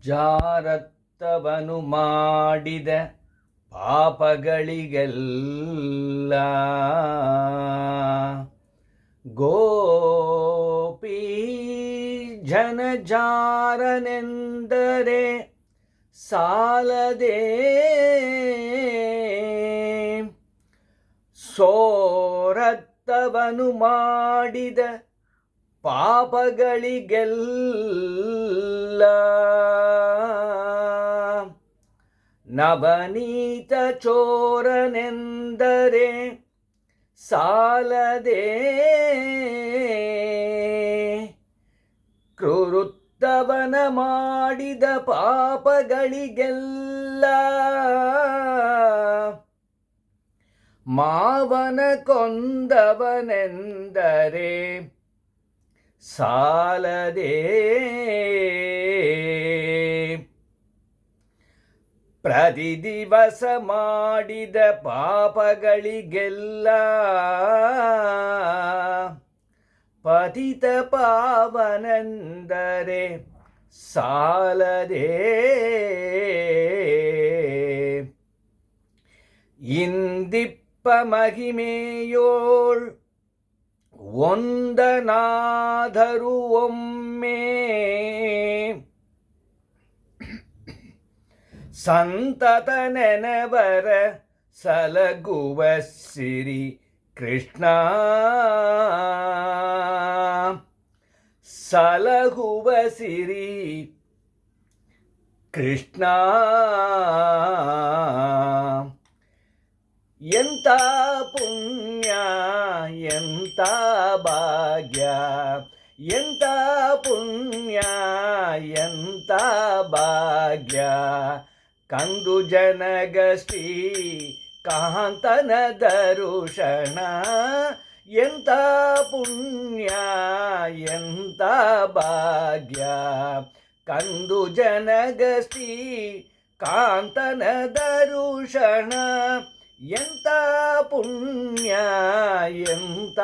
ಜಾರತ್ತವನು ಮಾಡಿದ ಪಾಪಗಳಿಗೆಲ್ಲ ಗೋಪಿ ಜನಜಾರನೆಂದರೆ ಸಾಲದೆ ಸೋರತ್ತವನು ಮಾಡಿದ ಪಾಪಗಳಿಗೆಲ್ಲ ನವನೀತ ಚೋರನೆಂದರೆ ಸಾಲದೆ ಕೃರುತ್ತವನ ಮಾಡಿದ ಪಾಪಗಳಿಗೆಲ್ಲ ಮಾವನ ಕೊಂದವನೆಂದರೆ ಸಾಲದೆ ಪ್ರತಿ ದಿವಸ ಮಾಡಿದ ಪಾಪಗಳಿಗೆಲ್ಲ ಪತಿತ ಪಾವನೆಂದರೆ ಸಾಲದೆ ಇಂದಿಪ್ಪ ಮಹಿಮೆಯೋಳ್ ಒಂದನಾದರೂ ಒಮ್ಮೆ ಸಂತತ ನೆನವರ ಸಲಗುವ ಸಿರಿ ಕೃಷ್ಣ ಸಲಹುವ ಸಿರಿ ಕೃಷ್ಣ ಎಂಥ ಪುಣ್ಯ ಎಂಥ ಭಾಗ್ಯ ಎಂಥ ಪುಣ್ಯ ಎಂಥ ಭಾಗ್ಯ ಕಂದು ಜನಗಶ್ರೀ ಕಾಂತನ ದರುಶನ ಎಂಥ ಪುಣ್ಯ ಎಂಥ ಭಾಗ್ಯ ಕಂದು ಜನಗಶ್ರೀ ಕಾಂತನ ದರುಶನ ಎಂಥ ಪುಣ್ಯ ಎಂಥ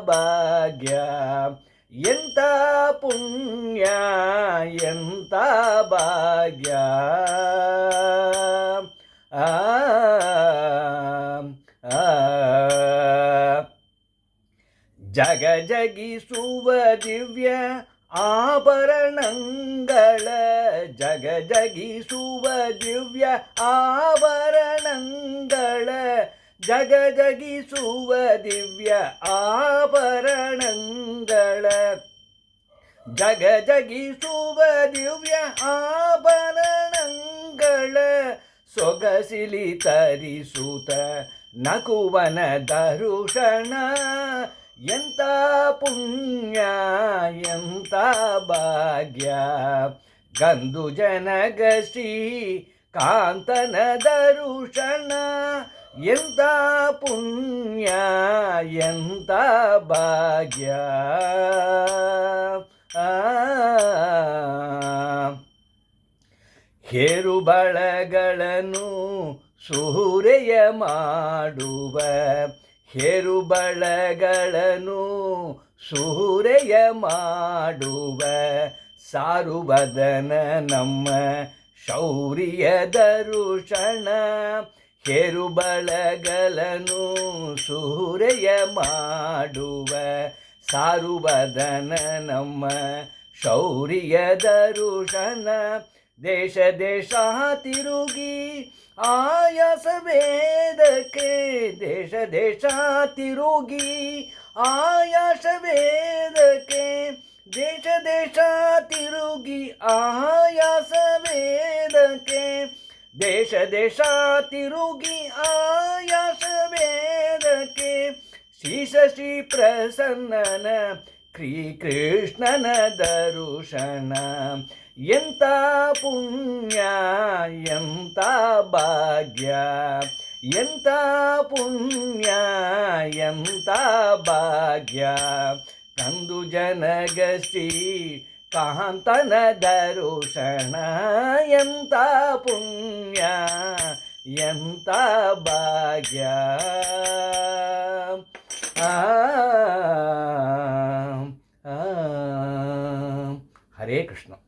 ಭಾಗ್ಯ ಎಂಥ ಪುಣ್ಯ ಎಂಥ ಭಾಗ್ಯ ಜಗ ಜಗಿಸುವ ದಿವ್ಯ ಆಭರಣಗಳ ಜಗ ಜಗಿಸುವ ದಿವ್ಯ ಆಭರಣಗಳ ಜಗ ಜಗಿಸುವ ದಿವ್ಯ ಆಭರಣಗಳ ಜಗ ಜಗಿಸುವ ದಿವ್ಯ ಆಭರಣಗಳ ಸೊಗಸಿಲಿ ತರಿಸುತ್ತ ನಕುವನ ದರುಶನ ಎಂಥ ಪುಣ್ಯ ಎಂಥ ಭಾಗ್ಯ ಗಂದು ಜನಗಶ್ರೀ ಕಾಂತನ ದರುಶನ ಎಂಥ ಪುಣ್ಯ ಎಂಥ ಭಾಗ್ಯ ಹೇರುಬಳಗಳನ್ನು ಸೂರೆಯ ಮಾಡುವ ಹೇರುಬಳಗಳನ್ನು ಸೂರೆಯ ಮಾಡುವ ಸಾರುವದನ ನಮ್ಮ ಶೌರ್ಯ ದರುಶನ ಹೇರುಬಳಗಳನ್ನು ಸೂರೆಯ ಮಾಡುವ ಸಾರುವದನ ನಮ್ಮ ಶೌರ್ಯ ದರುಶನ ದೇಶ ದೇಶ ತಿರುಗಿ ಆಯಾಸ ವೇದಕ್ಕೆ ದೇಶ ದೇಶ ತಿರುಗಿ ಆಯಾಸ ವೇದಕ್ಕೆ ದೇಶ ದೇಶ ತಿರುಗಿ ಆಯಾಸ ವೇದಕ್ಕೆ ದೇಶ ದೇಶ ತಿರುಗಿ ಆಯಾಸ ವೇದಕ್ಕೆ ಶ್ರೀಶ ಶ್ರೀ ಪ್ರಸನ್ನನ ಶ್ರೀಕೃಷ್ಣನ ದರುಶನ ಎಂಥ ಪುಣ್ಯ ಎಂಥ ಭಾಗ್ಯ ಎಂಥ ಪುಣ್ಯ ಎಂಥ ಭಾಗ್ಯ ಕಂದು ಜನಗಶ್ರೀ ಕಾಂತನ ದರುಶನ ಎಂಥ ಪುಣ್ಯ ಎಂಥ ಭಾಗ್ಯ ಹರೇ ಕೃಷ್ಣ.